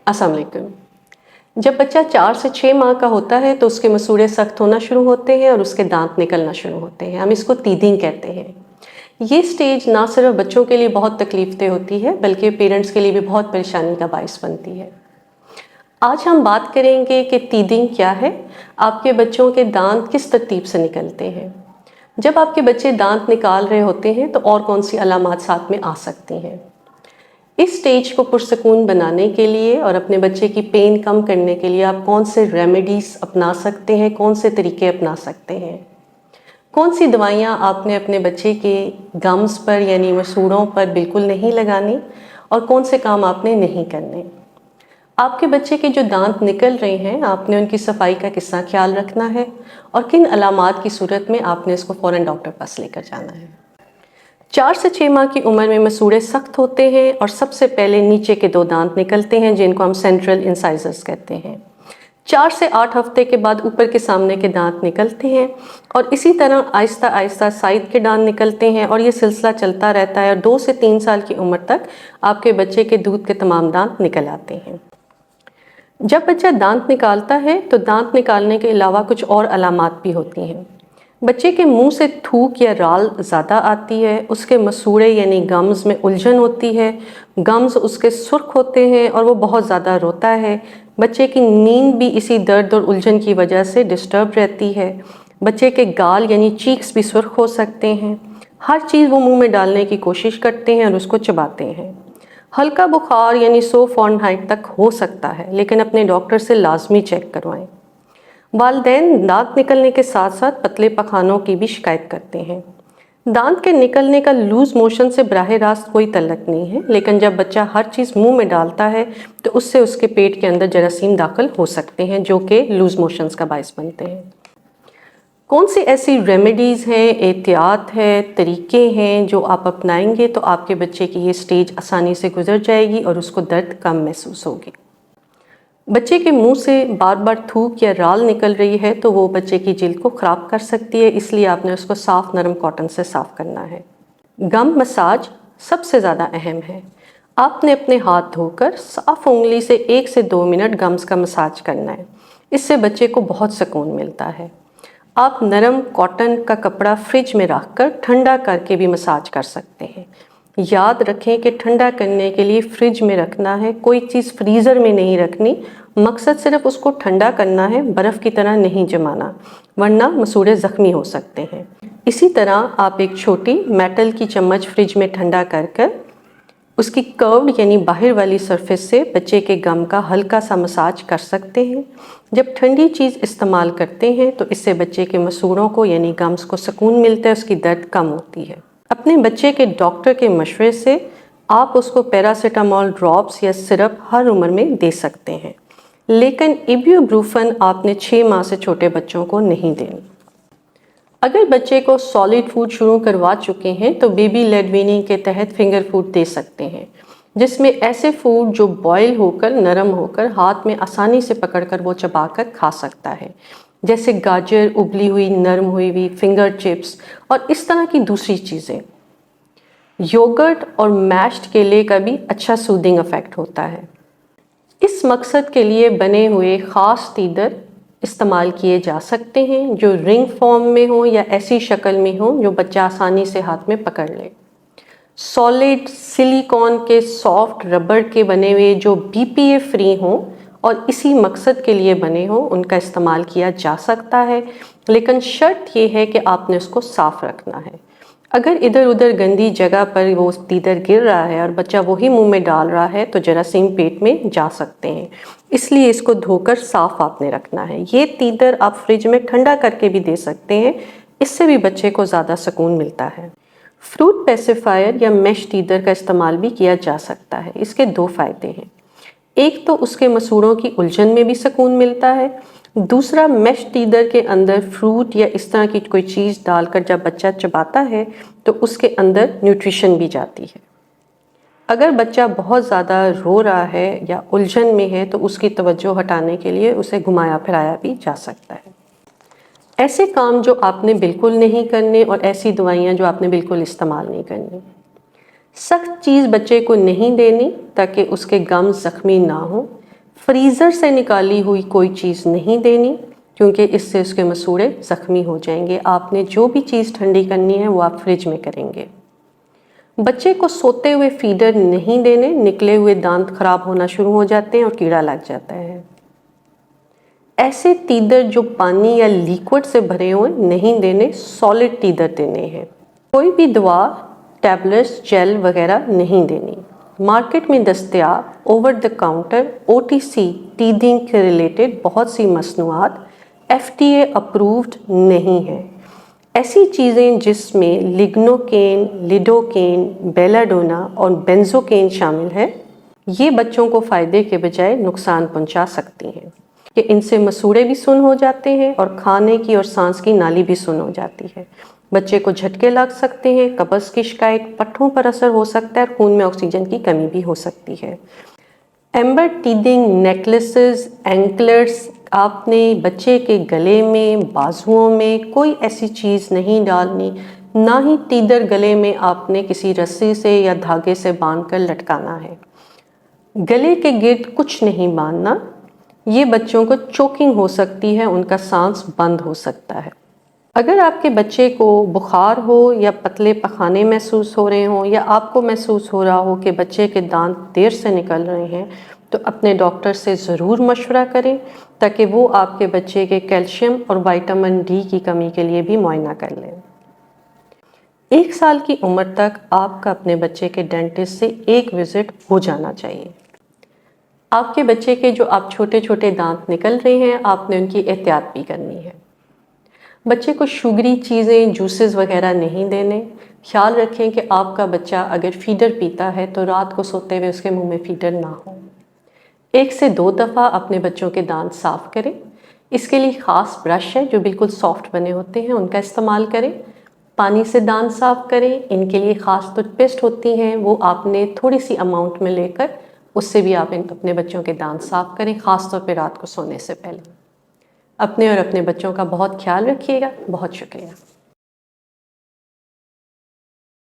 अस्सलाम वालेकुम। जब बच्चा 4 से 6 माह का होता है तो उसके मसूड़े सख्त होना शुरू होते हैं और उसके दांत निकलना शुरू होते हैं। हम इसको टीदिंग कहते हैं। ये स्टेज ना सिर्फ बच्चों के लिए बहुत तकलीफदेह होती है बल्कि पेरेंट्स के लिए भी बहुत परेशानी का बाइस बनती है। आज हम बात करेंगे कि टीदिंग क्या है, आपके बच्चों के दांत किस तरतीब से निकलते हैं, जब आपके बच्चे दांत निकाल रहे होते हैं तो और कौन सी अलामात साथ में आ सकती हैं। इस स्टेज को पुरसकून बनाने के लिए और अपने बच्चे की पेन कम करने के लिए आप कौन से रेमेडीज़ अपना सकते हैं, कौन से तरीके अपना सकते हैं, कौन सी दवाइयाँ आपने अपने बच्चे के गम्स पर यानी मसूड़ों पर बिल्कुल नहीं लगानी और कौन से काम आपने नहीं करने। आपके बच्चे के जो दांत निकल रहे हैं आपने उनकी सफाई का कितना ख्याल रखना है और किन अलामात की सूरत में आपने इसको फ़ौरन डॉक्टर पास लेकर जाना है। 4 से 6 माह की उम्र में मसूड़े सख्त होते हैं और सबसे पहले नीचे के 2 दांत निकलते हैं जिनको हम सेंट्रल इंसाइजर्स कहते हैं। 4 से 8 हफ्ते के बाद ऊपर के सामने के दांत निकलते हैं और इसी तरह आहिस्ता आहिस्ता साइड के दांत निकलते हैं और ये सिलसिला चलता रहता है और 2 से 3 साल की उम्र तक आपके बच्चे के दूध के तमाम दांत निकल आते हैं। जब बच्चा दांत निकालता है तो दांत निकालने के अलावा कुछ और अलामात भी होती हैं। बच्चे के मुंह से थूक या राल ज़्यादा आती है, उसके मसूड़े यानी गम्स में उलझन होती है, गम्स उसके सुर्ख होते हैं और वो बहुत ज़्यादा रोता है। बच्चे की नींद भी इसी दर्द और उलझन की वजह से डिस्टर्ब रहती है। बच्चे के गाल यानी चीक्स भी सुर्ख हो सकते हैं। हर चीज़ वो मुंह में डालने की कोशिश करते हैं और उसको चबाते हैं। हल्का बुखार यानी 100 फ़ारेनहाइट तक हो सकता है, लेकिन अपने डॉक्टर से लाजमी चेक करवाएं। वालिदैन दांत निकलने के साथ साथ पतले पखानों की भी शिकायत करते हैं। दांत के निकलने का लूज मोशन से बराह रास्त कोई तल्लक नहीं है, लेकिन जब बच्चा हर चीज़ मुंह में डालता है तो उससे उसके पेट के अंदर जरासीम दाखिल हो सकते हैं जो कि लूज मोशंस का बायस बनते हैं। कौन सी ऐसी रेमेडीज़ हैं, एहतियात है, तरीके हैं जो आप अपनाएंगे तो आपके बच्चे की ये स्टेज आसानी से गुजर जाएगी और उसको दर्द कम महसूस होगी। बच्चे के मुंह से बार बार थूक या राल निकल रही है तो वो बच्चे की जिल्द को ख़राब कर सकती है, इसलिए आपने उसको साफ़ नरम कॉटन से साफ़ करना है। गम मसाज सबसे ज़्यादा अहम है। आपने अपने हाथ धोकर साफ़ उंगली से 1 से 2 मिनट गम्स का मसाज करना है। इससे बच्चे को बहुत सुकून मिलता है। आप नरम कॉटन का कपड़ा फ्रिज में रख कर ठंडा करके भी मसाज कर सकते हैं। याद रखें कि ठंडा करने के लिए फ्रिज में रखना है, कोई चीज़ फ्रीज़र में नहीं रखनी। मकसद सिर्फ उसको ठंडा करना है, बर्फ़ की तरह नहीं जमाना, वरना मसूड़े ज़ख्मी हो सकते हैं। इसी तरह आप एक छोटी मेटल की चम्मच फ्रिज में ठंडा कर कर उसकी कर्व्ड यानी बाहर वाली सरफेस से बच्चे के गम का हल्का सा मसाज कर सकते हैं। जब ठंडी चीज़ इस्तेमाल करते हैं तो इससे बच्चे के मसूड़ों को यानी गम्स को सुकून मिलता है, उसकी दर्द कम होती है। अपने बच्चे के डॉक्टर के मशवरे से आप उसको पैरासीटामोल ड्रॉप्स या सिरप हर उम्र में दे सकते हैं, लेकिन इब्यूप्रोफेन आपने 6 माह से छोटे बच्चों को नहीं देनी। अगर बच्चे को सॉलिड फूड शुरू करवा चुके हैं तो बेबी लेड वीनिंग के तहत फिंगर फूड दे सकते हैं, जिसमें ऐसे फूड जो बॉयल होकर नरम होकर हाथ में आसानी से पकड़कर वो चबाकर खा सकता है, जैसे गाजर, उबली हुई नरम हुई हुई फिंगर चिप्स और इस तरह की दूसरी चीज़ें। योगर्ट और मैश्ड केले का भी अच्छा सूदिंग इफ़ेक्ट होता है। इस मकसद के लिए बने हुए ख़ास तीदर इस्तेमाल किए जा सकते हैं जो रिंग फॉर्म में हो या ऐसी शक्ल में हो जो बच्चा आसानी से हाथ में पकड़ ले। सॉलिड सिलिकॉन के सॉफ्ट रबर के बने हुए जो BPA फ्री हों और इसी मकसद के लिए बने हों उनका इस्तेमाल किया जा सकता है, लेकिन शर्त यह है कि आपने उसको साफ़ रखना है। अगर इधर उधर गंदी जगह पर वो तीदर गिर रहा है और बच्चा वही मुंह में डाल रहा है तो जरासीम पेट में जा सकते हैं, इसलिए इसको धोकर साफ़ आपने रखना है। ये तीदर आप फ्रिज में ठंडा करके भी दे सकते हैं, इससे भी बच्चे को ज़्यादा सुकून मिलता है। फ्रूट पेसिफायर या मैश तीदर का इस्तेमाल भी किया जा सकता है। इसके 2 फ़ायदे हैं। एक तो उसके मसूड़ों की उलझन में भी सुकून मिलता है, दूसरा मैश टीदर के अंदर फ्रूट या इस तरह की कोई चीज़ डालकर जब बच्चा चबाता है तो उसके अंदर न्यूट्रिशन भी जाती है। अगर बच्चा बहुत ज़्यादा रो रहा है या उलझन में है तो उसकी तवज्जो हटाने के लिए उसे घुमाया फिराया भी जा सकता है। ऐसे काम जो आपने बिल्कुल नहीं करने और ऐसी दवाइयाँ जो आपने बिल्कुल इस्तेमाल नहीं करनी। सख्त चीज़ बच्चे को नहीं देनी ताकि उसके गम ज़ख्मी ना हो। फ्रीज़र से निकाली हुई कोई चीज़ नहीं देनी, क्योंकि इससे उसके मसूड़े ज़ख्मी हो जाएंगे। आपने जो भी चीज़ ठंडी करनी है वो आप फ्रिज में करेंगे। बच्चे को सोते हुए फीडर नहीं देने, निकले हुए दांत खराब होना शुरू हो जाते हैं और कीड़ा लग जाता है। ऐसे तीदर जो पानी या लिक्विड से भरे हुए नहीं देने, सॉलिड तीदर देने हैं। कोई भी दवा, टैबलेट्स, जेल वगैरह नहीं देनी। मार्केट में दस्तयाब over the counter OTC teething के रिलेटेड बहुत सी मसनूआत FDA अप्रूव्ड नहीं है। ऐसी चीज़ें जिसमें लिग्नोकेन, लिडोकेन, बेलाडोना और बेंजोकेन शामिल है, ये बच्चों को फ़ायदे के बजाय नुकसान पहुंचा सकती हैं कि इनसे मसूड़े भी सुन्न हो जाते हैं और खाने की और सांस की नाली भी सुन्न हो जाती है। बच्चे को झटके लग सकते हैं, कब्ज़ की शिकायत, पट्ठों पर असर हो सकता है और खून में ऑक्सीजन की कमी भी हो सकती है। एम्बर टीदिंग नेकलेसेस, एंकलर्स, आपने बच्चे के गले में, बाजुओं में कोई ऐसी चीज़ नहीं डालनी, ना ही तीदर गले में आपने किसी रस्सी से या धागे से बांधकर लटकाना है। गले के गिर्द कुछ नहीं बांधना, ये बच्चों को चोकिंग हो सकती है, उनका सांस बंद हो सकता है। अगर आपके बच्चे को बुखार हो या पतले पखाने महसूस हो रहे हों या आपको महसूस हो रहा हो कि बच्चे के दांत देर से निकल रहे हैं, तो अपने डॉक्टर से ज़रूर मशवरा करें ताकि वो आपके बच्चे के कैल्शियम और विटामिन D की कमी के लिए भी मुआयना कर लें। 1 साल की उम्र तक आपका अपने बच्चे के डेंटिस्ट से एक विज़िट हो जाना चाहिए। आपके बच्चे के जो आप छोटे छोटे दांत निकल रहे हैं, आपने उनकी एहतियात भी करनी है। बच्चे को शुगरी चीज़ें, जूसेस वगैरह नहीं देने। ख्याल रखें कि आपका बच्चा अगर फीडर पीता है तो रात को सोते हुए उसके मुंह में फीडर ना हो। 1 से 2 दफ़ा अपने बच्चों के दांत साफ़ करें। इसके लिए ख़ास ब्रश है जो बिल्कुल सॉफ्ट बने होते हैं, उनका इस्तेमाल करें। पानी से दांत साफ़ करें। इनके लिए ख़ास टूथपेस्ट होती हैं, वो आपने थोड़ी सी अमाउंट में लेकर उससे भी आप अपने बच्चों के दांत साफ़ करें, ख़ास तौर पे रात को सोने से पहले। अपने और अपने बच्चों का बहुत ख्याल रखिएगा। बहुत शुक्रिया।